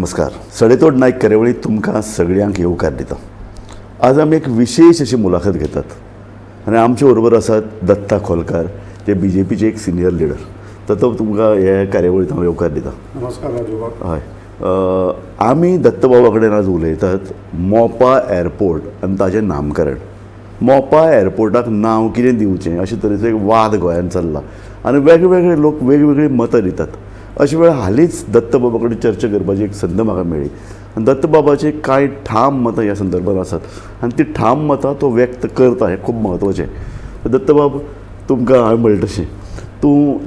नमस्कार. सडेतोड नायक कार्यावळीत तुमकां सगळ्यांक येवकार दिता. आज आमी एक विशेष अशी मुलाखत घेतात आनी आमचे बरोबर आसात दत्ता खोलकार, जे BJPचे एक सिनियर लिडर. तर तो तुमकां हे कार्यावळीत हांव येवकार दिता. नमस्कार राजूबाब. हय, आमी दत्तबाबा कडेन आज उलयतात मोपा एअरपोर्ट आनी ताचें नामकरण. मोपा एअरपोर्टाक नांव कितें दिवचें अशे तरेचो एक वाद गोंयांत चल्ला आनी वेगवेगळे लोक वेगवेगळी मतां दितात. अशे वेळार हालींच दत्तबाबा कडेन चर्चा करपाची एक संद म्हाका मेळ्ळी आनी दत्तबाबाची कांय ठाम मतां ह्या संदर्भांत आसात आनी ती ठाम मतां तो व्यक्त करता, हें खूब म्हत्वाचें. दत्तबाब, तुमकां हांवें म्हणलें तशें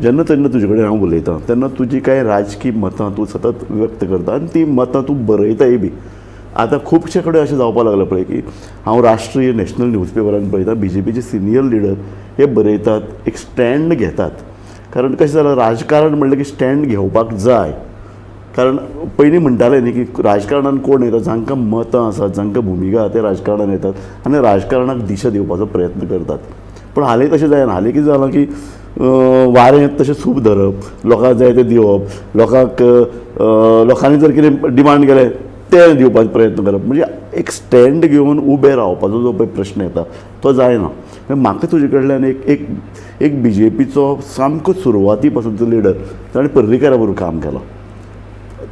जेन्ना तेन्ना तुजे कडेन हांव उलयतां तेन्ना तुजी कांय राजकीय मतां तूं सतत व्यक्त करता आनी ती मतां तूं बरयताय बी. आतां खुबशे कडेन अशें जावपाक लागलां पळय की हांव राष्ट्रीय नॅशनल न्यूजपेपरान पळयतां BJPचे सिनियर लिडर हे बरयतात, एक स्टँड घेतात. कारण कशें जालां, राजकारण म्हणलें की स्टँड घेवपाक जाय. कारण पयलीं म्हणटाले न्ही की राजकारणान कोण येता, जांकां मतां आसात, जांकां भुमिका आसा ते राजकारणान येतात आनी राजकारणाक दिशा दिवपाचो प्रयत्न करतात. पूण हालीं तशें जायना. हालीं कितें जालां की वारें तशें सूप धरप, लोकांक जाय तें दिवप, लोकांनी जर कितें डिमांड केलें तें दिवपाचो प्रयत्न करप. म्हणजे एक स्टँड घेवन उबें रावपाचो जो पळय प्रश्न येता तो जायना. म्हाका तुजे कडल्यान एक BJPचो सामको सुरवाती पासूनचो लिडर, ताणें पर्रीकारा बरोबर काम केलां,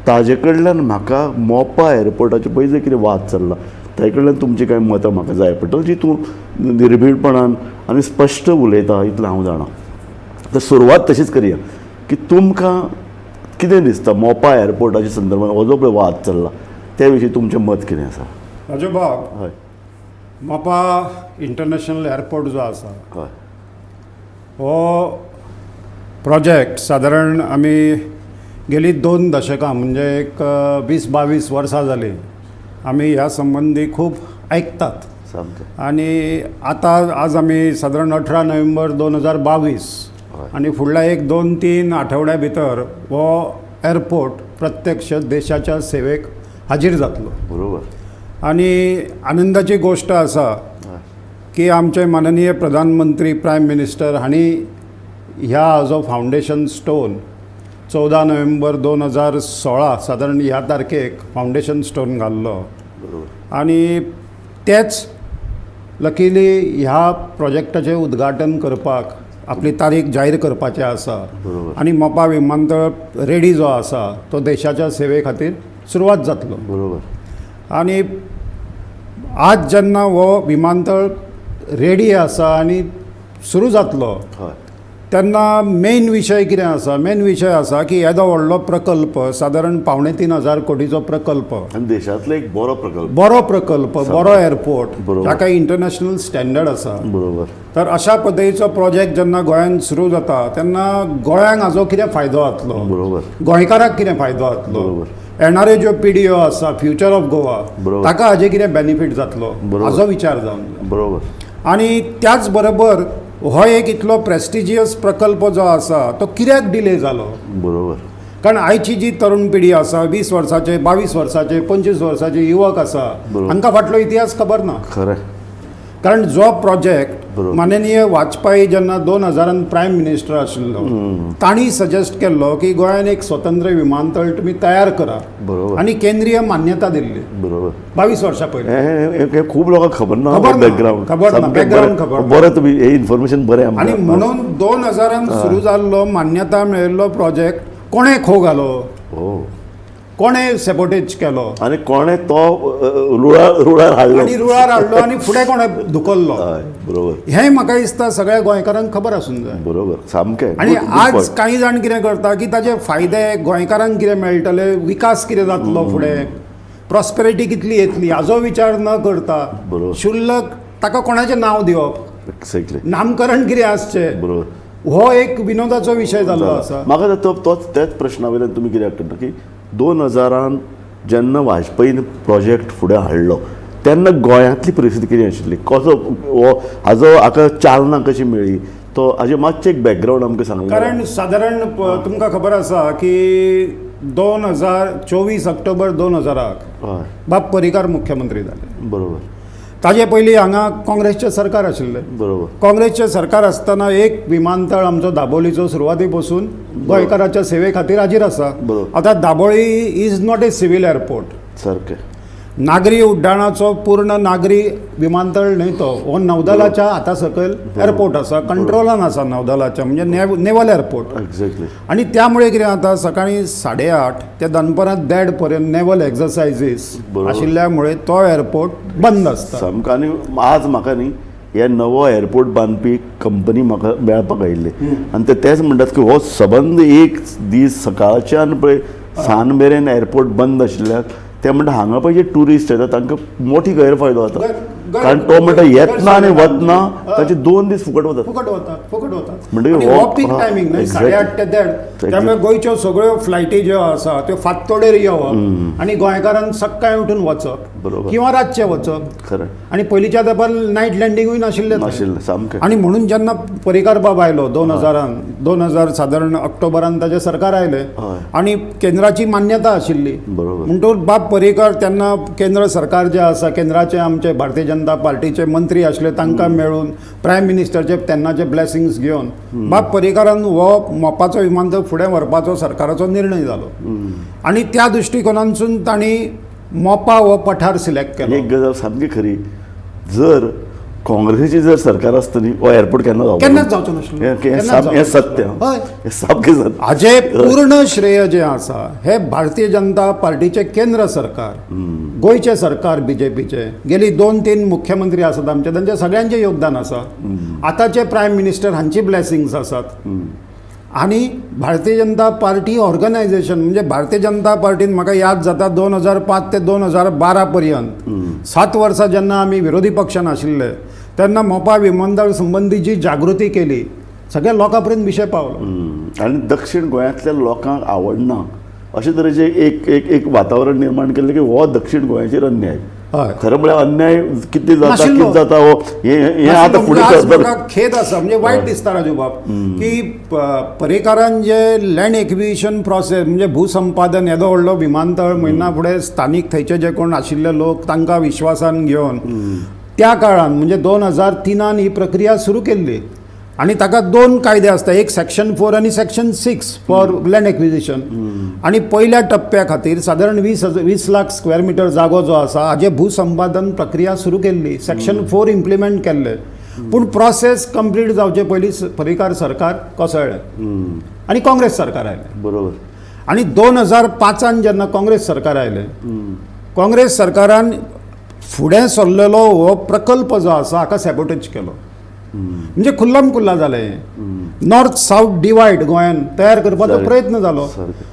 ताजे कडल्यान म्हाका मोपा एअरपोर्टाचे पळय जे कितें वाद चल्ला ताजे कडल्यान तुमची कांय मतां म्हाका जाय पडटा, जी तूं निर्भीडपणान आनी स्पश्ट उलयता इतलें हांव जाणां. तर सुरवात तशीच करया की तुमकां कितें दिसता मोपा एअरपोर्टाच्या संदर्भांत हो जो पळय वाद चल्ला त्या विशीं तुमचें मत कितें आसा? राजूबाब, हय, मोपा इंटरनॅशनल एअरपोर्ट जो आसा हय, हो प्रोजेक्ट सादारण आमी गेली 2 दशकां म्हणजे एक 20-22 वर्सां जालीं आमी ह्या संबंदी खूब आयकतात. सामकें. आनी आज आमी सादारण 18 नोव्हेंबर 2022 आनी फुडल्या एक 2-3 आठवड्या भितर हो एअरपोर्ट प्रत्यक्ष देशाच्या सेवेक हाजीर जातलो. बरोबर. आनी आनंदाची गोश्ट आसा की आमचे माननीय प्रधानमंत्री प्रायम मिनिस्टर हांणी ह्या हाजो फावंडेशन स्टोन 14 नोव्हेंबर 2016 सादारण ह्या तारखेक फावंडेशन स्टोन घाल्लो. आनी तेच लकिली ह्या प्रोजेक्टाचें उद्घाटन करपाक आपली तारीख जाहीर करपाचें आसा. आनी मोपा विमानतळ रेडी जो आसा तो देशाच्या सेवे खातीर सुरवात जातलो. बरोबर. आनी आज जेन्ना हो विमानतळ रेडी आसा आनी सुरू जातलो तेन्ना मेन विशय कितें आसा? मेन विशय आसा की येदो व्हडलो प्रकल्प, सादारण 3.5 कोटीचो प्रकल्प, आनी देशांतलो एक बरो प्रकल्प, बरो एअरपोर्ट, जाका इंटरनॅशनल स्टँडर्ड आसा. बरोबर. तर अशा पद्दतीचो प्रोजेक्ट जेन्ना गोंयांत सुरू जाता तेन्ना गोंयांक हाजो कितें फायदो जातलो, बरोबर, गोंयकाराक कितें फायदो जातलो, येणाऱ्यो ज्यो पिढयो आसा, फ्युचर ऑफ गोवा, ताका हाजे कितें बेनिफीट जातलो हाजो विचार जावन. बरोबर. आनी त्याच बरोबर हो एक इतलो प्रेस्टिजियस प्रकल्प जो आसा तो कित्याक डिले जालो? बरोबर. कारण आयची जी तरुण पिढी आसा, 20 वर्साचे, 22 वर्साचे, 25 वर्साचे युवक आसा, हांकां फाटलो इतिहास खबर ना. खरें. कारण जो प्रोजेक्ट माननीय वाजपेयी जेन्ना 2000 प्रायम मिनिस्टर आशिल्लो तांणी सजेस्ट केल्लो की गोंयांत एक स्वतंत्र विमानतळ तुमी तयार करा. बरोबर. आनी केंद्रीय मान्यता दिल्ली. बरोबर. 22 वर्सां पयलीं. हे खूब लोकांक खबर ना बॅकग्रावंड. बॅकग्रावंड खबर. बरें, तुमी हे इन्फॉर्मेशन बरें. आनी म्हणून 2000 सुरू जाल्लो मान्यता मेळिल्लो प्रोजेक्ट कोणें खो घालो, कोणें सॅबोटेज केलो आनी कोणें तो रुळार हाडलो आनी फुडें कोणें धुकल्लो. बरोबर. हें म्हाका दिसता सगळ्या गोंयकारांक खबर आसूंक जाय. बरोबर. सामकें. आनी आज कांय जाण कितें करता की ताचे फायदे गोंयकारांक कितें मेळटले, विकास कितें जातलो फुडें, प्रॉस्पेरिटी कितली येतली हाजो विचार न करता शुल्लक ताका कोणाचें नांव दिवप, नामकरण कितें आसचें, बरोबर, हो एक विनोदाचो विशय जाल्लो आसा. म्हाका तोच त्याच प्रश्ना वयल्यान तुमी कित्याक करता की 2000 जेन्ना वाजपेयीन प्रोजेक्ट फुडें हाडलो तेन्ना गोंयांतली परिस्थिती कितें आशिल्ली, कसो हाका चालना कशी मेळ्ळी, तो हाजें मातशें एक बॅकग्रावंड आमकां सांगलें. कारण सादारण तुमकां खबर आसा की 24 ऑक्टोबर 2000 बाब पर्रीकार मुख्यमंत्री जाले. बरोबर. ताजे पयलीं हांगा काँग्रेसचें सरकार आशिल्लें. बरोबर. काँग्रेसचें सरकार आसतना एक विमानतळ आमचो दाबोलीचो सुरवाती पासून गोंयकाराच्या सेवे खातीर हाजीर आसा. बरोबर. आतां Dabolim is not a civil airport. सारकें. नागरी उड्डाणाचो पूर्ण नागरी विमानतळ न्हय तो, हो नौदलाच्या हाता सकयल एअरपोर्ट आसा, कंट्रोलान आसा नौदलाच्या, म्हणजे नेवल एअरपोर्ट. एक्झॅक्टली. आणि त्यामुळे कितें जाता, सकाळी 8:30 ते दनपरां 1:30 पर्यंत नेवल एक्सरसायजीस बरोबर. आशिल्ल्यामुळे तो एअरपोर्ट बंद आसता. सामको. आनी आज म्हाका न्ही हे नवो एअरपोर्ट बांदपी कंपनी म्हाका मेळपाक आयिल्ली आनी तेच म्हणटात की हो सबंद एक दीस सकाळच्यान पळय सान मेरेन एअरपोर्ट बंद आशिल्ल्याक ते म्हणटा हांगा पळय जे ट्युरिस्ट येतात तांकां मोठी गैरफायदो जाता. कारण तो म्हणटा येतना आनी वतना ताचे 2 दीस फुकट वतात. फुकट वतात. म्हणजे आणि हो- हो पीक हा, टायमींग न्हय, exactly. 8:30 ते 1:30. त्यामुळे गोंयच्यो सगळ्यो फ्लायटी ज्यो आसा त्यो फांतोडेर येवप आणि गोंयकारांक सकाळीं उठून वचप बरोबर. किंवा रातचे वचप. खरें. आणि पयलींच्या तेंपार नायट लँडिंगूय नाशिल्लें थंय. नाशिल्लें सामकें. आणि म्हणून जेन्ना परिकार बाब आयलो 2000 सादारण ऑक्टोबरान ताजें सरकार आयलें हय. आणि केंद्राची मान्यता आशिल्ली. बरोबर. म्हणटूच बाब परिकार तेन्ना केंद्र सरकार जे आसा, केंद्राचे आमचे भारतीय जनता पार्टीचे मंत्री आसले तांकां मेळून प्रायम मिनिस्टरचे तेन्नाचे ब्लेसिंग्स घेवन बाब परिकारान हो मोपाचो विमानतळ फुडें व्हरपाचो सरकाराचो निर्णय जालो. आणि त्या दृश्टिकोनांतसून तांणी मोपा हो पठार सिलेक्ट केलो. एक गजाल सामकी खरी. जर काँग्रेसीची जर सरकार आसतली हो एअरपोर्ट केन्ना केन्नाच जावचो नाशिल्लो. हे सत्य. हय. हे सामकें सत्य. हाचे पूर्ण श्रेय जे आसा हे भारतीय जनता पार्टीचे केंद्र सरकार, गोंयचे सरकार बीजेपीचे, गेली 2-3 मुख्यमंत्री आसात आमचे, तांचे सगळ्यांचे योगदान आसा. आतांचे प्रायम मिनिस्टर हांची ब्लेसिंग्स आसात. आणि भारतीय जनता पार्टी ऑर्गनायझेशन म्हणजे भारतीय जनता पार्टीन म्हाका याद जाता 2005 ते 2012 पर्यंत 7 वर्सां जेन्ना आमी विरोधी पक्षान आशिल्ले तेन्ना मोपा विमानतळ संबंदी जी जागृती केली सगळ्या लोकां पर्यंत विशय पावलो. आणि दक्षिण गोंयांतल्या लोकांक आवडना अशे तरेचे एक वातावरण निर्माण केल्लें की हो दक्षिण गोंयाचेर अन्याय. हय. खरें म्हळ्यार अन्याय कितें जाता नाशिल्लो. कितें जाता हो हे आतां फुडें आज सरतलें. म्हाका खेद आसा, म्हणजे वायट दिसता राजू बाब की पर्येकारान जे लँड एक्विजिशन प्रोसेस म्हणजे भूसंपादन येदो व्हडलो विमानतळ म्हयना फुडें स्थानीक थंयचे जे कोण आशिल्ले लोक तांकां विश्वासान घेवन त्या काळान म्हणजे 2003 ही प्रक्रिया सुरू केल्ली. आणि ताका 2 कायदे आसता, एक सेक्शन 4 आणि सेक्शन 6 फॉर लँड एक्विजिशन. आणि पयल्या टप्प्या खातीर सादारण 20 लाख स्क्वेअर मिटर जागो जो आसा हाजे भूसंपादन प्रक्रिया सुरू केल्ली. सेक्शन 4 इम्प्लिमेंट केल्ले. पूण प्रोसेस कंप्लीट जावचे पयलीं परिकार सरकार कोसळ्ळें आणि काँग्रेस सरकार आयलें. बरोबर. आणि 2005 जेन्ना काँग्रेस सरकार आयलें, काँग्रेस सरकारान फुडें सरलेलो हो प्रकल्प जो आसा हाका सॅबोटेज केलो. म्हणजे खुल्लम खुल्ला जालें. नॉर्थ साऊथ डिवायड गोंयान तयार करपाचो प्रयत्न जालो.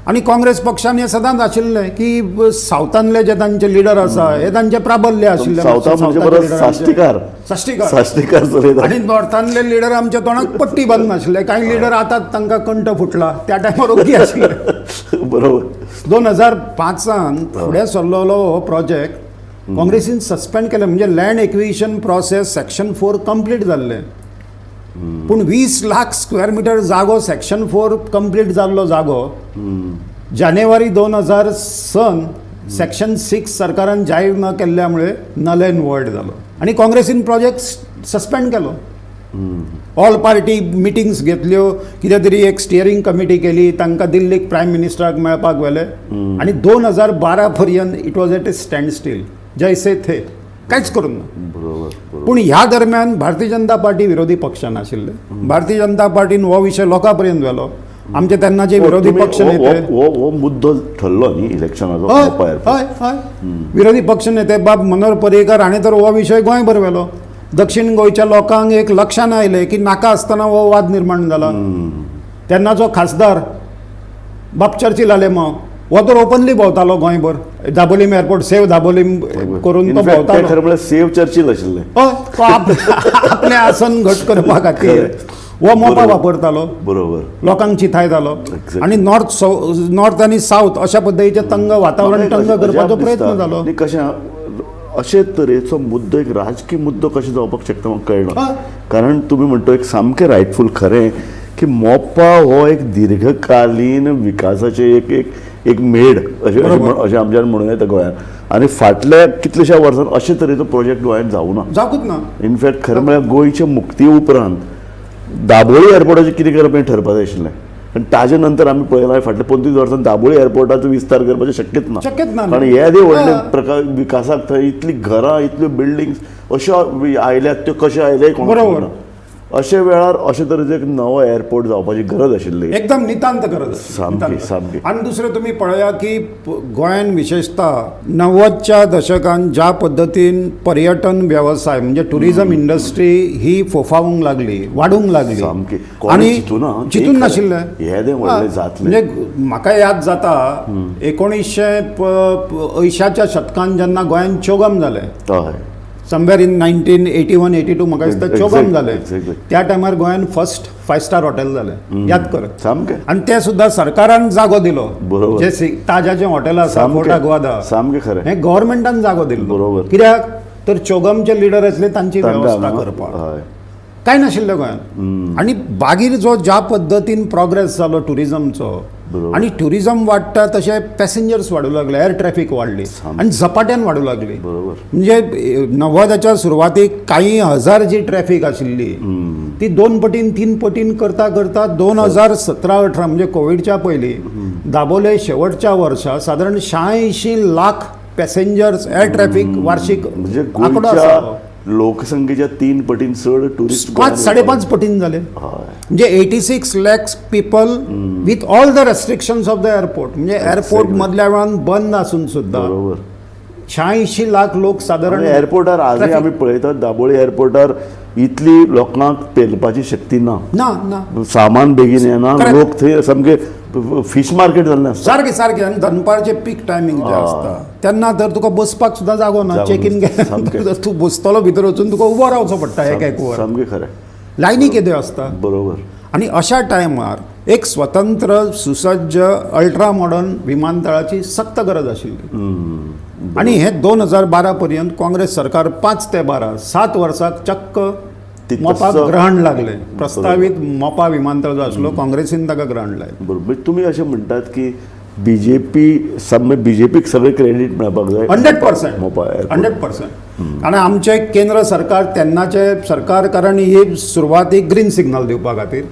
आणि काँग्रेस पक्षान हें सदांच आशिल्लें की सावथांतले जे तांचे लिडर आसा हे तांचे प्राबल्य आशिल्ले. सावथा म्हणजे परत साश्टीकार चलयता. आणि नॉर्थांतले लिडर आमच्या तोंडाक पट्टी बांदून नाशिल्ले. कांय लिडर आतां तांकां कंठ फुटला, त्या टायमार ओग्गी आशिल्ले. बरोबर. 2005 फुडें सरलेलो हो प्रोजेक्ट काँग्रेसीन सस्पेंड केलें. म्हणजे land acquisition process section 4 complete जाल्लें. पूण 20 लाख स्क्वेअर मिटर जागो सेक्शन 4 कंप्लीट जाल्लो जागो जानेवारी 2000 सेक्शन 6 सरकारान जाहीर न केल्ल्या मुळे नल एंड वॉइड जालो. आणि काँग्रेसीन प्रोजेक्ट सस्पेंड केलो. ऑल पार्टी मिटिंग्स घेतल्यो, कितें तरी एक स्टियरींग कमिटी केली, तांकां दिल्लीक प्रायम मिनिस्टराक मेळपाक व्हेले. आणि 2012 पर्यंत it was at A stand steel, जैसे थे, कांयच करूंक ना. बरोबर. पूण ह्या दरम्यान भारतीय जनता पार्टी विरोधी पक्षान आशिल्ले. भारतीय जनता पार्टीन हो विशय लोकां पर्यंत व्हेलो. आमचे तेन्नाचे विरोधी पक्ष नेते हो मुद्दो ठरलो न्ही इलेक्शनाचो. हय विरोधी पक्ष नेते बाब मनोहर पर्रीकर हाणें तर हो विशय गोंयभर व्हेलो. दक्षिण गोंयच्या लोकांक एक लक्षान आयलें की नाका आसतना हो वाद निर्माण जाला. तेन्नाचो खासदार बाब चर्चिल आलेमांव हो तर ओपनली भोंवतालो गोंयभर. दाबोलीम एअरपोर्ट सेव्ह दाबोलीम करून तो भोंवतालो. खरें म्हळ्यार सेव्ह चर्चिल आशिल्लें. हय, तो आपलें आसन घट करपा खातीर हो मोपा वापरतालो. बरोबर. लोकांक चिथायतालो. आणि नॉर्थ आनी साऊथ अशा पद्दतीचे तंग वातावरण तंग करपाचो प्रयत्न जालो. आनी कशें अशे तरेचो मुद्दो एक राजकीय मुद्दो कशें जावपाक शकता म्हाका कळना. कारण तुमी म्हणटा एक सामकें रायटफूल खरें की मोपा हो एक दीर्घकालीन विकासाचें एक एक मेड अशें आमच्यान म्हणूं येता गोंयांत आनी फाटल्या कितल्याश्या वर्सान अशे तरेचो प्रोजेक्ट गोंयांत जावूं ना जावूच ना. इनफॅक्ट खरें म्हळ्यार गोंयचे मुक्ती उपरांत दाबोळी एअरपोर्टाचें कितें करप हें ठरपाक जाय आशिल्लें आनी ताजे नंतर आमी पळयलां फाटल्या 25 वर्सांत दाबोळी एअरपोर्टाचो विस्तार करपाचें शक्यच ना. शक्यच ना. कारण हे व्हडले प्रकार विकासाक थंय इतली घरां इतल्यो बिल्डिंग्स अश्यो आयल्यात त्यो कशे आयले बरोबर. अशे वेळार अशे तरेचो एक नवो एअरपोर्ट जावपाची गरज आशिल्ली. एकदम नितांत गरज. सामकी. आणि दुसरें तुमी पळया की गोंयान विशेषतः 90च्या दशकांत ज्या पद्दतीन पर्यटन व्यवसाय म्हणजे टुरिझम इंडस्ट्री ही फोफावूंक लागली, वाडूंक लागली सामकी. आणि चिंतूना चिंतून नाशिल्ले. हे तें व्हडलें जातलें. म्हणजे म्हाका याद जाता 1980च्या शतकांत जेन्ना गोंयान चोगम जालें हय समवेअर इन 1981-82 म्हाका दिसता चोगम जालें. Exactly. त्या टायमार गोंयान फर्स्ट 5 स्टार हॉटेल जालें. याद कर. सामकें. आणि ते सुद्धा सरकारान जागो दिलो. बरोबर. जे ताजाचें हॉटेल आसा फोर्ट अग्वादा सामकें खरें. हें गव्हर्मेंटान जागो दिल्लो. बरोबर. कित्याक तर चोगमचे लिडर आसले तांची वेवस्था करपाक. हय काय नाशिल्लें गोंयांत. आणि बागीर जो ज्या पद्दतीन प्रोग्रेस जालो टुरिझमचो बरोबर. आणि टुरिझम वाडटा तशे पॅसेंजर्स वाडूं लागले, एअर ट्रॅफिक वाडली आणि झपाट्यान वाडूं लागली. बरोबर. म्हणजे 90च्या सुरवातीक काही हजार जी ट्रॅफिक आशिल्ली ती 2 पटीन 3 पटीन करता करता 2017-18 म्हणजे कोविडच्या पयलीं दाबोले शेवटच्या वर्सा सादारण 86 लाख पॅसेंजर्स एअर ट्रॅफिक वार्षिक म्हणजे आंकडो आसा. गोंयच्या लोकसंख्येच्या 3 पटीन चड टुरिस्ट 5-5.5 पटीन झाले. म्हणजे 86 lakhs people with all the restrictions of the airport. म्हणजे एअरपोर्ट मधल्या वेळान बंद आसून सुद्धा बरोबर 86 लाख लोक साधारण एअरपोर्टार आजूय आमी पळयतात दाबोळी एअरपोर्टार इतली लोकांक पेलपाची शक्ती ना. ना सामान बेगीन येना. Correct. लोक थंय सामके फीश मार्केट जाल्लें आसता. सारकें आणि दनपारचे पीक टायमिंग जे असता तेन्ना तर तुका बसपाक सुद्धा जागो ना. चेक इन केल्यानंतर तूं बसतलो भितर वचून तुका उबो रावचो पडटा एक वर. सामकें खरें. लायनी कितें असता. बरोबर. आणि अशा टायमार एक स्वतंत्र सुसज्ज अल्ट्रा मॉडर्न विमानतळाची सक्त गरज आशिल्ली. आणि हे 2012 पर्यंत काँग्रेस सरकार 5 ते 12 7 वर्साक चक्क मोपाक ग्रहण लागले. प्रस्तावित मोपा विमानतळ जो आसलो काँग्रेसीन ताका ग्रहण लायलें. बरोबर. तुमी अशें म्हणटात की बीजेपीक सगळें क्रेडीट मेळपाक जाय. 100%. मोपा एअरपोर्ट. 100%. आणि आमचे केंद्र सरकार तेन्नाचे सरकार कारण ही सुरवातीक ग्रीन सिग्नल दिवपा खातीर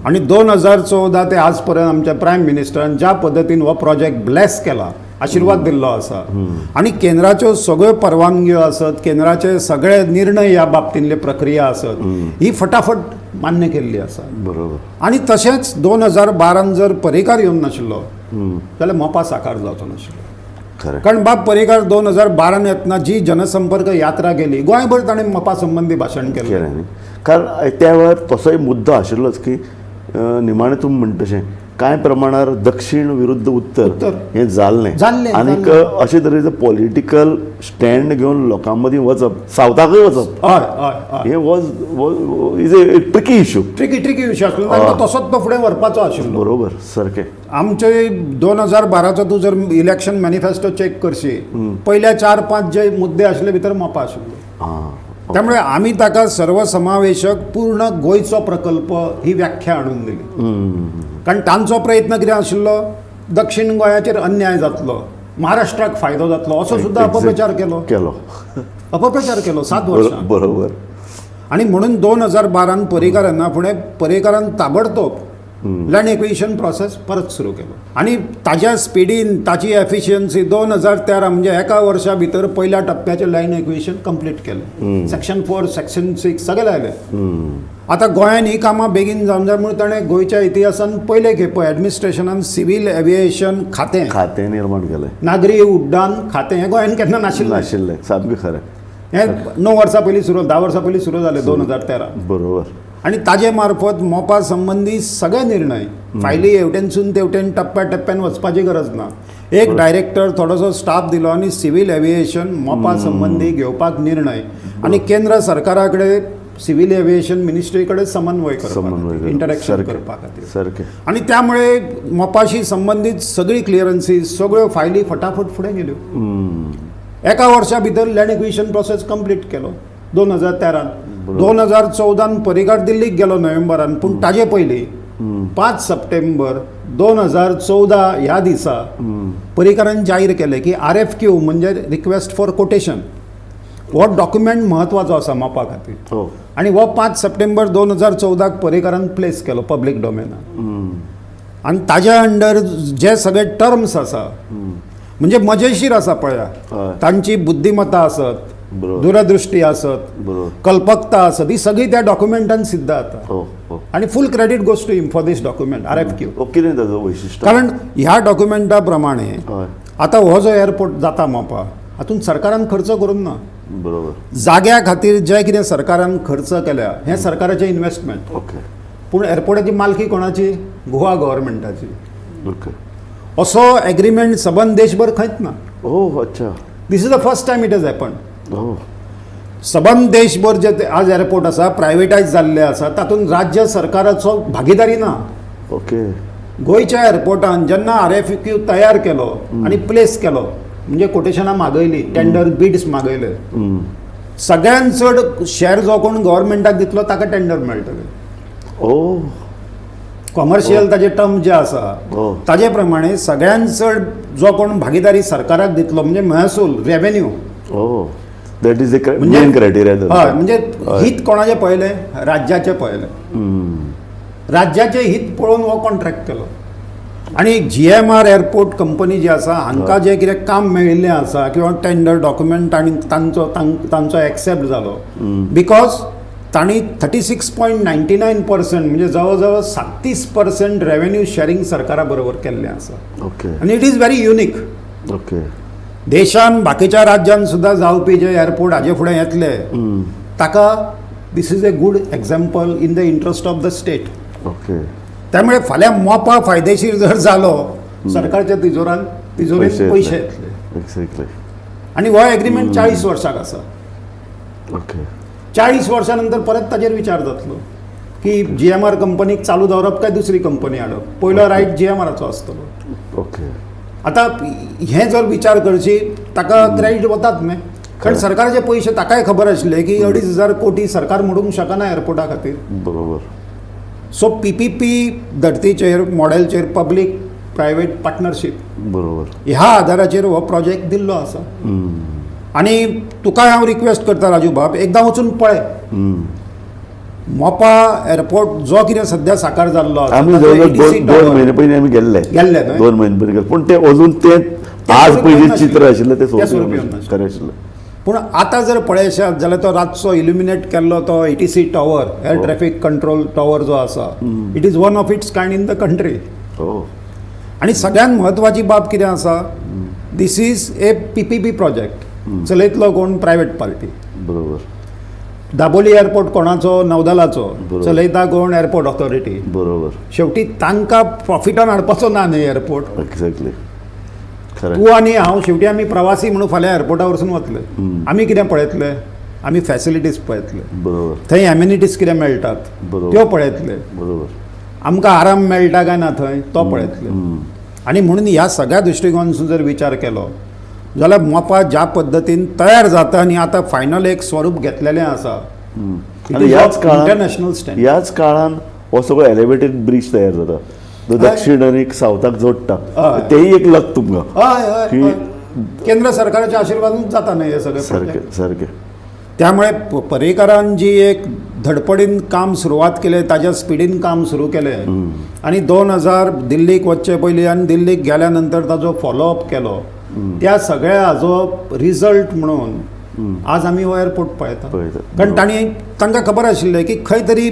आणि 2014 ते आज पर्यंत आमच्या प्रायम मिनिस्टरान ज्या पद्दतीन हो प्रोजेक्ट ब्लेस केला, आशिर्वाद दिल्लो आसा आणि केंद्राच्यो सगळ्यो परवानग्यो आसत, केंद्राचे सगळे निर्णय ह्या बाबतींतले प्रक्रिया आसत ही फटाफट मान्य केल्ली आसा. बरोबर. आणि तशेंच 2012 जर पर्रीकार येवन नाशिल्लो जाल्यार मोपा साकार जावचो नाशिल्लो. खरें. कारण बाब पर्रीकार 2012 येतना जी जनसंपर्क यात्रा केली गोंयभर ताणें मोपा संबंधी भाशण केलें. केलें न्ही. कारण त्या वेळार तसोय मुद्दो आशिल्लोच की निमाणें तुमी म्हणटा तशें कांय प्रमाणार दक्षिण विरुद्ध उत्तर हें जाल्लें आनीक अशे तरेचो पॉलिटिकल स्टँड घेवन लोकां मदीं वचप, सावथाकूय वचप, हें was is a tricky issue. Tricky issue आसलो. तांकां तसोच तो फुडें व्हरपाचो आशिल्लो. बरोबर. सारकें. आमचे 2012चो तूं जर इलेक्शन मॅनिफेस्टो चेक करशी पयल्या 4-5 जे मुद्दे आशिल्ले भितर मोपा आशिल्लो. त्यामुळे आमी ताका सर्वसमावेशक पूर्ण गोंयचो प्रकल्प ही व्याख्या हाडून दिली. कारण तांचो प्रयत्न कितें आशिल्लो दक्षिण गोंयाचेर अन्याय जातलो, महाराष्ट्राक फायदो जातलो असो सुद्धा अपप्रचार केलो 7 वर्सां. बरोबर. आणि म्हणून 2012 पर्रीकारांना फुडें पर्रीकारान ताबडतोब लँड एक्विजिशन प्रोसेस परत सुरू केलो आणि ताज्या स्पिडीन ताची एफिशियन्सी 2013 म्हणजे एका वर्सा भितर पयल्या टप्प्याचें लँड एक्विजिशन कंप्लीट केलें. सेक्शन 4 सेक्शन 6 सगळे लायले. आता गोंयान ही कामां बेगीन जावन जाय म्हणून ताणें गोंयच्या इतिहासान पयले खेप ॲडमिनिस्ट्रेशनान सिव्हील एविएशन खातें निर्माण केलें. नागरी उड्डाण खातें हें गोंयान केन्ना नाशिल्लें. सामकें खरें. हें 9 वर्सां पयलीं सुरू 10 वर्सां पयलीं सुरू जालें 2013. बरोबर. आणि ताजे मार्फत मोपा संबंधी सगळे निर्णय फायली हेवटेनसून तेवटेन टप्प्यान वचपाची गरज ना. एक डायरेक्टर थोडोसो स्टाफ दिलो आणि सिव्हील एविएशन मोपा संबंधी घेवपाक निर्णय आणि केंद्र सरकारा कडेन सिव्हील एविएशन मिनिस्ट्री कडेन समन्वय करपाक इंटरॅक्शन करपा खातीर. आणि त्यामुळे मोपाशी संबंधीत सगळी क्लियरन्सीस सगळ्यो फायली फटाफट फुडें गेल्यो. एका वर्सा भितर लँड एक्विजिशन प्रोसेस कंप्लीट केलो 2013. 2014 पर्रीकार दिल्लीक गेलो नोव्हेंबरान. पूण ताजे पयलीं 5 सप्टेंबर 2014 ह्या दिसा पर्रीकारान जाहीर केलें की RFQ म्हणजे रिक्वेस्ट फॉर कोटेशन हो डॉक्युमेंट म्हत्वाचो आसा मोपा खातीर हो आनी हो 5 सप्टेंबर 2014 पर्रीकारान प्लेस केलो पब्लीक डोमेनान आनी ताज्या अंडर जे सगळे टर्म्स आसा म्हणजे मजेशीर आसा पळया हय. तांची बुद्धिमत्ता आसत बरोबर. दूरदृष्टी आसत बरोबर कल्पकता आसत ही सगळी त्या डॉक्युमेंटान सिद्ध जाता हो हो आणि full credit goes to for these document RFQ हो कितें ताजो वैशिश्ट्य कारण ह्या डॉक्युमेंटा प्रमाणे हय आता हो जो एअरपोर्ट जाता मोपा हातून सरकारान खर्च करून ना बरोबर जाग्या खातीर जे कितें सरकारान खर्च केल्या हें सरकाराचें इन्व्हेस्टमेंट ओके पूण एअरपोर्टाची मालकी कोणाची गोवा गव्हर्मेंटाची ओके असो एग्रीमेंट सबंद देशभर खंयच ना ओ अच्छा this is the first time it has happen ओ सबंद देशभर जे आज एअरपोर्ट आसा प्रायवेटायज जाल्ले आसा तातूंत राज्य सरकाराचो भागीदारी ना ओके गोंयच्या एअरपोर्टान जेन्ना RFQ तयार केलो आनी प्लेस केलो म्हणजे कोटेशनां मागयली टेंडर बिड्स मागयले सगळ्यान चड शेअर जो कोण गव्हर्मेंटाक दितलो ताका टेंडर मेळटलें ओ कॉमर्शियल ताजे टर्म जे आसा हो ताजे प्रमाणे सगळ्यान चड जो कोण भागीदारी सरकाराक दितलो म्हणजे महसूल revenue O that is the म्हणजे- मेन क्रायटेरिया हय म्हणजे हित कोणाचें पळयलें राज्याचें पळयलें राज्याचें हित पळोवन हो कॉन्ट्रॅक्ट केलो आनी GMR एअरपोर्ट कंपनी जी आसा हांकां जें कितें काम मेळिल्लें आसा किंवा टेंडर डॉक्युमेंट आनी तांचो एक्सेप्ट जालो बिकॉज तांणी 36.99% म्हणजे जवळ जवळ 37% रेव्हेन्यू शेअरिंग सरकारा बरोबर केल्लें आसा ओके आनी it is very unique okay देशान बाकीच्या राज्यान सुद्दां जावपी जे एअरपोर्ट हाजे फुडें येतले ताका this is a good example in the interest of the state okay त्यामुळे फाल्यां मोपा फायदेशीर जर जालो सरकारच्या तिजोरीन पयशे येतले एक्झॅक्टली आनी हो एग्रीमेंट 40 वर्सांक आसा ओके 40 वर्सां नंतर परत ताजेर विचार जातलो की GMR कंपनीक चालू दवरप काय दुसरी कंपनी हाडप पयलो रायट GMRचो आसतलो ओके आतां हें जर विचार करची ताका क्रेडीट वतात न्ही कारण सरकाराचे पयशे ताकाय खबर आशिल्ले की 2,500 कोटी सरकार मोडूंक शकना एअरपोर्टा खातीर बरोबर सो PPP धर्तीचेर मॉडेलचेर पब्लीक प्रायवेट पार्टनरशीप बरोबर ह्या आदाराचेर हो प्रोजेक्ट दिल्लो आसा आनी तुका हांव रिक्वेस्ट करता राजू बाब एकदां वचून पळय मोपा एअरपोर्ट जो कितें सध्या साकार जाल्लो आसा आमी ताचो जवळ ATC दोन tower म्हयने पयलीं आमी गेल्ले गेल्ले न्हय? 2 म्हयने पयलीं गेले पूण ते अजून ते आज स्वरूपान पयलीं नाशिल्लें. चित्र आशिल्लें ते त्या स्वरूपान स्वरूपान नाशिल्लें. खरें आशिल्लें पूण आतां जर पळयशात जाल्यार तो रातचो इल्युमिनेट केल्लो तो ATC tower air traffic control tower जो आसा it is one of its kind in the country ओ आनी सगळ्यान म्हत्वाची बाब कितें आसा this is a PPP project चलयतलो कोण प्रायवेट पार्टी बरोबर दाबोली एअरपोर्ट कोणाचो नौदलाचो बरोबर. चलयता कोण एअरपोर्ट ऑथॉरिटी बरोबर शेवटी तांकां प्रॉफिटान हाडपाचो ना न्ही एअरपोर्ट एक्झॅक्टली खरें तूं आनी हांव शेवटी आमी प्रवासी म्हणून फाल्यां एअरपोर्टा वरसून वतले आमी कितें पळयतले आमी फॅसिलिटीज पळयतले बरोबर थंय एम्युनिटीज कितें मेळटात बरोबर. त्यो पळयतले बरोबर आमकां आराम मेळटा काय ना थंय तो पळयतले आनी म्हणून ह्या सगळ्या दृश्टिकोनासून जर विचार केलो जाल्यार मोपा ज्या पद्दतीन तयार जाता आनी आतां फायनल एक स्वरूप घेतलेलें आसा आनी ह्याच इंटरनॅशनल काळान स्टँडर्ड ह्याच काळान हो सगळो एलिवेटेड ब्रिज तयार जाता जो दक्षिण आनी सावथाक जोडटा हय. तेय एक लक तुमकां हय हय की- हय. केंद्र सरकाराच्या आशिर्वादान जाता न्ही हे सगळे सारकें project. सारकें त्यामुळे पर्रीकारान जी एक धडपडीन काम सुरवात केलें ताज्या स्पिडीन काम सुरू केलें आनी 2000 दिल्लीक वचचे पयलीं आनी दिल्लीक गेल्या नंतर ताजो फॉलोअप केलो त्या सगळ्या हाजो रिजल्ट म्हणून आज आमी हो एअरपोर्ट पळयता पळयता. कारण तांकां खबर आशिल्लें की खंय तरी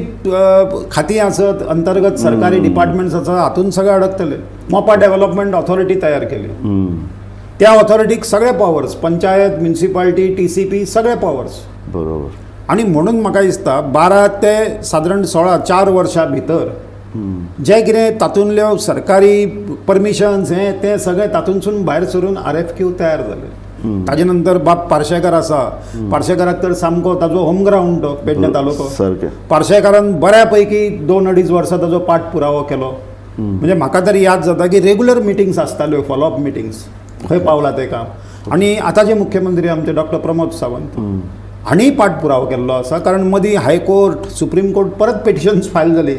खातीं आसत अंतर्गत सरकारी डिपार्टमेंट्स आसा हातून सगळे अडकतले मोपा डेव्हलपमेंट ऑथॉरिटी तयार केली त्या ऑथॉरिटीक सगळे पॉवर्स पंचायत म्युनिसिपालिटी TCP सगळे पॉवर्स बरोबर आनी म्हणून म्हाका दिसता 12 ते सादारण 4 वर्सां भितर जे कितें तातूंतल्यो सरकारी परमिशन्स हें तें सगळें तातूंतसून भायर सरून RFQ तयार जाले ताजे नंतर बाब पार्शेकार आसा पार्शेकाराक तर सामको ताजो होम ग्रावंड तो पेडणे तालुको सारकें पार्शेकारान बऱ्यापैकी 2-2.5 वर्सां ताजो पाठपुरावो केलो म्हणजे म्हाका तरी याद जाता की रेग्युलर मिटिंग्स आसताल्यो फॉलोअप मिटिंग्स खंय पावला तें काम आनी आतांचे मुख्यमंत्री आमचे डॉक्टर प्रमोद सावंत हांणी पाठपुरावो केल्लो आसा कारण मदीं हायकोर्ट सुप्रीम कोर्ट परत पिटिशन्स फायल जाली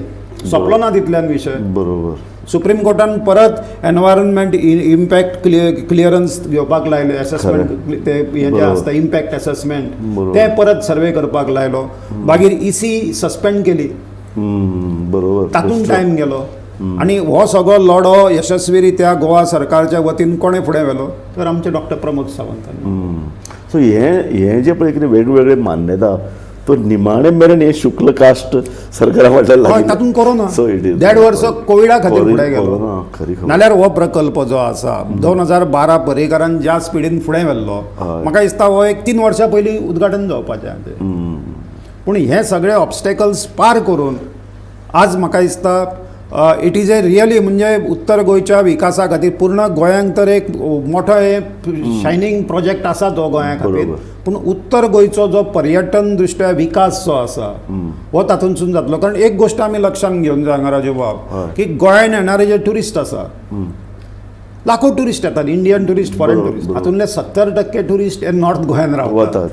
सोंपलो ना तितल्यान विशय बरोबर सुप्रीम कोर्टान परत एनवायरमेंट इम्पॅक्ट क्लियरन्स घेवपाक लायले, असेसमेंट ते हे जे आसता इम्पॅक्ट असेसमेंट ते परत सर्वे करपाक लायलो. मागीर EC सस्पेंड केली, बरोबर, तातूंत टायम गेलो. आणि हो सगळो लढो यशस्वीरित्या गोवा सरकारच्या वतीन कोणे फुडें व्हेलो तर आमचे डॉक्टर प्रमोद सावंतांनी. सो हे जे पळय कितें वेगवेगळे मान्यता तो निमाणे मेरेन हे शुक्ल कास्ट सरकारा फाटल्यान हय, तातूंत कोरोना सो इट इज 1.5 वर्स कोविडा खातीर फुडें गेलो. खरी खबर. नाल्यार हो प्रकल्प जो आसा 2012 पर्रीकारान ज्या स्पिडीन फुडें व्हेल्लो, म्हाका दिसता हो एक 3 वर्सां पयलीं उद्घाटन जावपाचें. पूण हे सगळे ऑब्स्टेकल्स पार करून आज म्हाका दिसता इट इज ए रियली म्हणजे उत्तर गोंयच्या विकासा खातीर पूर्ण गोंयांक तर एक मोठो हे शायनींग प्रोजेक्ट आसा तो गोंया खातीर. पूण उत्तर गोंयचो जो पर्यटन दृश्ट्या विकास जो आसा हो तातूंतसून जातलो. कारण एक गोश्ट आमी लक्षांत घेवन जाय हांगा राजू बाब, की गोंयान येणारे जे ट्युरिस्ट आसा, लाखो ट्युरिस्ट येतात, इंडियन ट्युरिस्ट, फॉरेन ट्युरिस्ट, हातूंतले 70% ट्युरिस्ट हे नॉर्थ गोंयान रावतात.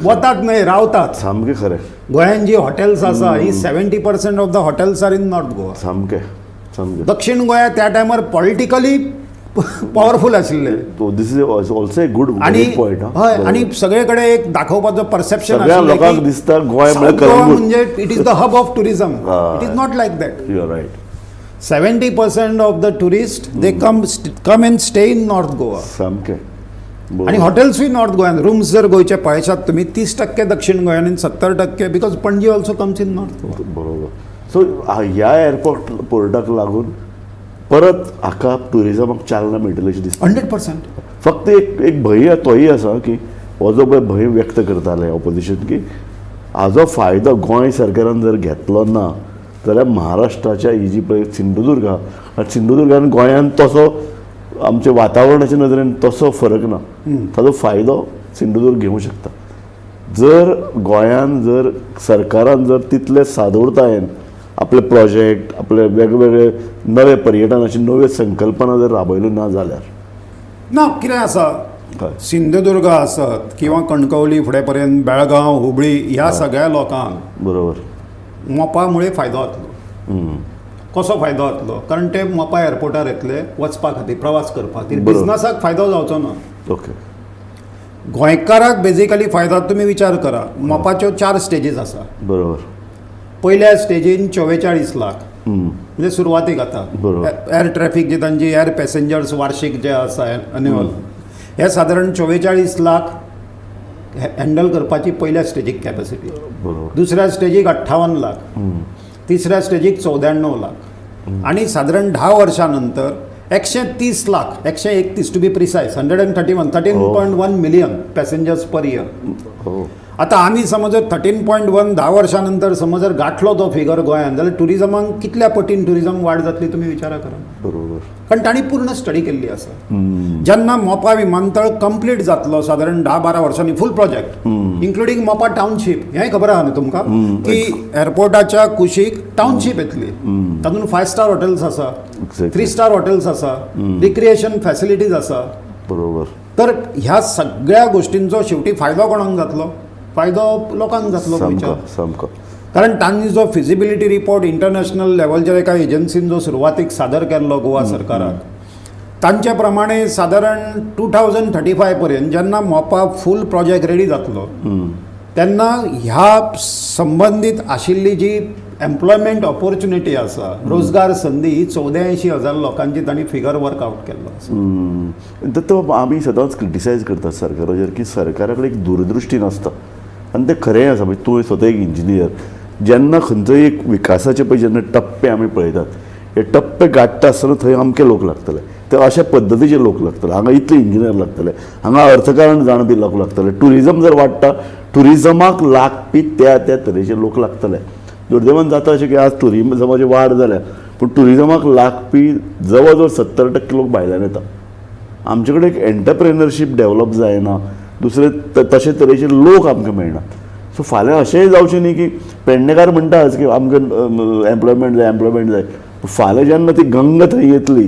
वतात न्हय, रावतात. सामकें खरें. गोंयान जी हॉटेल्स आसा ही 70% of the hotels are in north Goa. सामकें दक्षिण गोंया त्या टायमार पॉलिटिकली पॉवरफुल आशिल्ले. This is also a good point. हय, आणि सगळे कडेन एक दाखोवपाचो परसेप्शन सगळ्या लोकांक दिसता गोंय म्हणजे it is the hub of tourism. It is not like that. You are right. 70% of the tourist they come and stay in north Goa. सामकें. आणि हॉटेल्सूय नॉर्थ गोंयान. रूम्स जर गोंयचे पळयशात तुमी 30% दक्षिण गोंयान आनी 70% because Panaji also comes in north Goa. बरोबर. सो ह्या एअरपोर्टाक लागून परत हाका टुरिझमाक चालना मेळटली अशें दिसता. 100%. फक्त एक भंय तोय आसा की हो जो पळय भंय व्यक्त करताले ऑपोजिशन की हाजो फायदो गोंय सरकारान जर घेतलो ना जाल्यार महाराष्ट्राच्या ही जी पळय सिंधुदुर्ग आहा, सिंधुदुर्गान गोंयान तसो आमचे वातावरणाच्या नदरेन तसो फरक ना. ताजो फायदो सिंधुदुर्ग घेवंक शकता जर गोंयान जर सरकारान जर तितले सादूरतायेन आपले प्रोजेक्ट, आपले वेगवेगळे नवे पर्यटनाची नव्यो संकल्पना जर राबयल्यो ना जाल्यार. ना कितें आसा, सिंधुदुर्ग आसत किंवा कणकवली फुडें पर्यंत बेळगांव, हुबळी ह्या सगळ्या लोकांक बरोबर मोपा मुळे फायदो जातलो. कसो फायदो जातलो? कारण ते मोपा एअरपोर्टार येतले वचपा खातीर, प्रवास करपा खातीर. बिझनसाक फायदो जावचो ना. ओके. गोंयकाराक बेजिकली फायदो. तुमी विचार करा, मोपाच्यो 4 स्टेजीस आसा. बरोबर. पयल्या स्टेजीन 44 लाख म्हणजे सुरवातीक आता एअर ट्रॅफिक जी तांची एअर पॅसेंजर्स वार्षिक जे आसा एन्युअल, हे सादारण 44 लाख हँडल करपाची पयल्या स्टेजीक कॅपॅसिटी. दुसऱ्या स्टेजीक 58 लाख, तिसऱ्या स्टेजीक 94 लाख, आणि साधारण 10 वर्षां नंतर 130 lakh, 131 to be precise, 13.1 million passengers per year. आता आम्ही समज जर 13.1 10 वर्षानंतर समज जर गाठलो तो फिगर गोंयान, जाल्यार टुरिझमाक कितल्या पटीन टुरिझम वाड जातली तुमी विचारा करा. बरोबर. कारण तांणी पूर्ण स्टडी केल्ली आसा. जेन्ना मोपा विमानतळ कंप्लीट जातलो साधारण 10-12 वर्सांनी, फूल प्रोजेक्ट इन्क्लुडींग मोपा टाउनशीप, हें खबर आहा न्ही तुमकां की एअरपोर्टाच्या कुशीक टाउनशीप येतली. तातूंत 5 स्टार हॉटेल्स आसा, 3 स्टार हॉटेल्स आसा, रिक्रिएशन फॅसिलिटीज आसा. बरोबर. तर ह्या सगळ्या गोष्टींचो शेवटी फायदो कोणाक जातलो? फायदो लोकांक जातलो गोंयच्या. कारण तांणी जो फिजिबिलिटी रिपोर्ट इंटरनॅशनल लेवलच्या एका एजन्सीन जो सुरवातीक सादर केल्लो गोवा सरकाराक, तांचे प्रमाणे सादारण 2035 पर्यंत जेन्ना मोपा फूल प्रोजेक्ट रेडी जातलो तेन्ना ह्या संबंधीत आशिल्ली जी एम्प्लॉयमेंट ऑपॉर्च्युनिटी आसा, रोजगार संदी, 84,000 लोकांची तांणी फिगर वर्कआउट केल्लो आसा. तो आमी सदांच क्रिटिसायज करतात सरकाराचेर की सरकारा कडेन एक दूरदृश्टी नासता. आनी तें खरें आसा. म्हणजे तूं स्वता एक इंजिनियर, जेन्ना खंयचोय एक विकासाचे पळय जेन्ना टप्पे आमी पळयतात, हे टप्पे गाठता आसतना थंय अमके लोक लागतले, ते अशा पद्दतीचे लोक लागतले, हांगा इतले इंजिनियर लागतले, हांगा अर्थकारण जाणपी लोक लागतले. टुरिझम जर वाडटा, टुरिझमाक लागपी त्या त्या तरेचे लोक लागतले. दुर्दैवान जाता अशें की आज टुरिझमाची वाड जाल्या, पूण टुरिझमाक लागपी जवळ जवळ 70% लोक भायल्यान येता. आमचे कडेन एक एंटरप्रेनरशीप डेवलप जायना, दुसरे तशे तरेचे लोक आमकां मेळनात. सो फाल्यां अशेंय जावचें न्ही की पेडणेकार म्हणटाच की आमकां एम्प्लॉयमेंट जाय. फाल्यां जेन्ना ती गंगा थंय येतली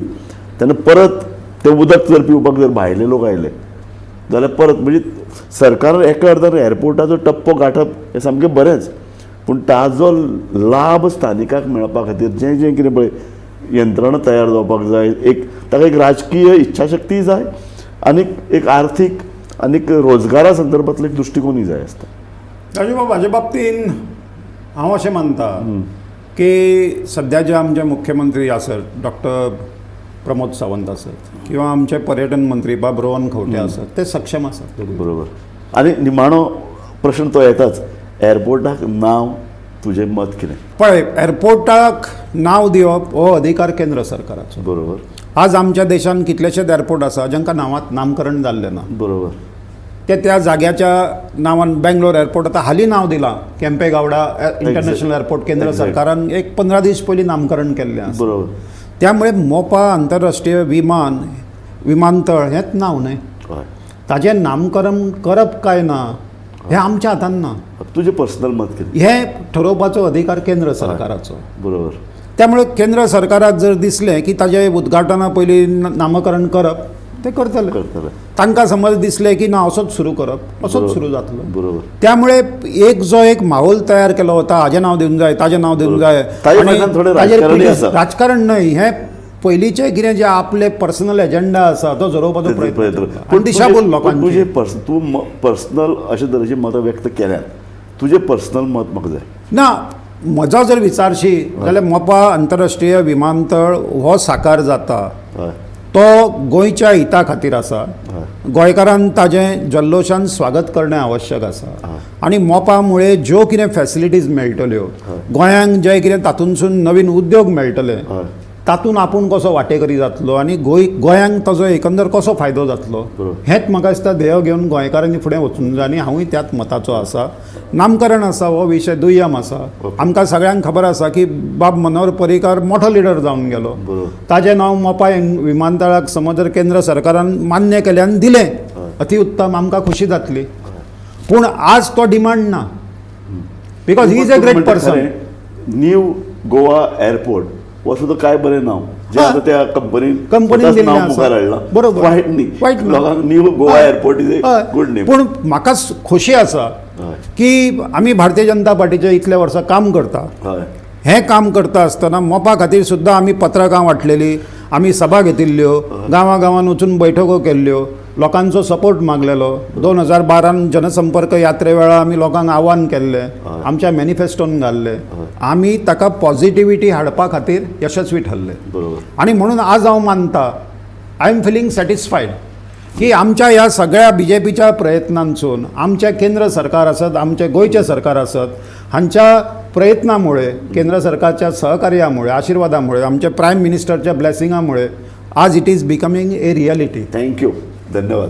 तेन्ना परत तें उदक जर पिवपाक जर भायले लोक आयले जाल्यार परत म्हणजे सरकार एका अर्थान एअरपोर्टाचो टप्पो गाठप हें सामकें बरेंच, पूण ताजो लाभ स्थानिकाक मेळपा खातीर जें जें कितें पळय यंत्रणा तयार जावपाक जाय, ताका एक राजकीय इच्छाशक्ती जाय आनी एक आर्थीक आनी रोजगारा संदर्भातलो एक दृश्टिकोनूय जाय आसता. राजूबाब, हाजे बाबतीन हांव अशें मानता की सध्या जे आमचे मुख्यमंत्री आसत डॉक्टर प्रमोद सावंत आसत किंवा आमचे पर्यटन मंत्री बाबुराव खंवटे आसत ते सक्षम आसात. बरोबर. आनी निमाणो प्रश्न तो येताच, एअरपोर्टाक नांव तुजें मत कितें? पळय, एअरपोर्टाक नांव दिवप हो अधिकार केंद्र सरकाराचो. बरोबर. आज आमच्या देशान कितलेशेच एअरपोर्ट आसा जांकां नामकरण जाल्लें ना. बरोबर. ते त्या जाग्याच्या नांवान बेंगलोर एअरपोर्ट आतां हालीं नांव दिलां केम्पे गावडा इंटरनॅशनल एअरपोर्ट. केंद्र सरकारान एक 15 दीस पयलीं नामकरण केल्लें आसा. बरोबर. त्यामुळे मोपा आंतरराष्ट्रीय विमानतळ हेंच नांव न्हय, हय. ताजें नामकरण करप काय ना हें आमच्या हातान ना. तुजें पर्सनल मत कितें? हें ठरोवपाचो अधिकार केंद्र सरकाराचो. बरोबर. त्यामुळे केंद्र सरकाराक जर दिसलें की ताजें उद्घाटना पयलीं नामकरण करप ते करतले. तांकां समज दिसलें की ना असोच सुरू करप, असोच सुरू जातलो. बरोबर. त्यामुळे एक माहोल तयार केलो वता, हाजें नांव दिवंक जाय, ताजें नांव दिवंक जाय, ताजे फाटल्यान थोडें राजकारणय आसा. राजकारण न्हय, हें पयलींचें कितें जे आपले पर्सनल एजेंडा आसा तो जोरोवपाचो प्रयत्न करता. पूण दिशाभूल लोकांची. तूं पर्सनल अशे तरेची मतां व्यक्त केल्यात, तुजें पर्सनल मत म्हाका जाय. ना, म्हजो जर विचारशी जाल्यार मोपा आंतरराष्ट्रीय विमानतळ हो साकार जाता हय. तो गोंयच्या हिता खातीर आसा. गोंयकारान ताजें जल्लोशान स्वागत करणें आवश्यक आसा. आनी मोपा मुळे ज्यो कितें फॅसिलिटीज मेळटल्यो, गोंयांक जे कितें तातूंतसून नवीन उद्योग मेळटले, तातूंत आपूण कसो वांटेकरी जातलो आनी गोंयांक ताजो एकंदर कसो फायदो जातलो, हेंच म्हाका दिसता ध्येय घेवन गोंयकारांनी फुडें वचूंक जाय. आनी हांवूय त्याच मताचो आसा. नामकरण आसा हो विशय दुय्यम आसा. आमकां सगळ्यांक खबर आसा की बाब मनोहर पर्रीकार मोठो लिडर जावन गेलो. ताजें नांव मोपा विमानतळाक समज जर केंद्र सरकारान मान्य केलें आनी दिलें, अतिउत्तम, आमकां खुशी जातली. पूण आज तो डिमांड ना, because he is a great person. New Goa airport हो सुद्दां काय बरें नांव जे आतां त्या कंपनीन दिल्लें नांव मुखार हाडलां. बरोबर. वायट न्ही. वायट न्ही. लोकांक new Goa airport is a good name. पूण म्हाका खोशी आसा की आमी भारतीय जनता पार्टीचे इतल्या वर्सां काम करता. हें काम करता आसतना मोपा खातीर सुद्दां आमी पत्रकां वाटलेलीं, आमी सभा घेतिल्ल्यो, गांवांत वचून बैठको केल्ल्यो, लोकांचो सपोर्ट मागलेलो. 2012 जनसंपर्क यात्रे वेळा आमी लोकांक आव्हान केल्लें, आमच्या मॅनिफेस्टोन घाल्लें. आमी ताका पॉझिटिव्हिटी हाडपा खातीर यशस्वी ठरले. आनी म्हणून आज हांव मानता, आय एम फिलींग सॅटिस्फायड की आमच्या ह्या सगळ्या BJPच्या प्रयत्नांसून आमचे केंद्र सरकार आसत, आमचे गोंयचे सरकार आसत, हांच्या प्रयत्नामुळे, केंद्र सरकारच्या सहकार्यामुळे, आशिर्वादामुळे, आमच्या प्रायम मिनिस्टरच्या ब्लेसिंगामुळे आज it is becoming a reality. Thank you. धन्यवाद.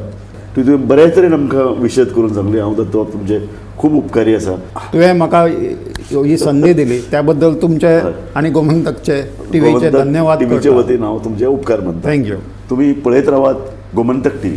तुवें बरे तरेन आमकां विशद करून सांगली. हांव तो तुमचे खूब उपकारी आसा. तुवें म्हाका ही संदी दिली त्या बद्दल तुमचे आनी गोमंतकचे टीव्हीचे धन्यवाद. टीव्हीचे वतीन हांव तुमचे उपकार मानता. थँक्यू. तुम्ही पळयत रावात गोमंतक TV.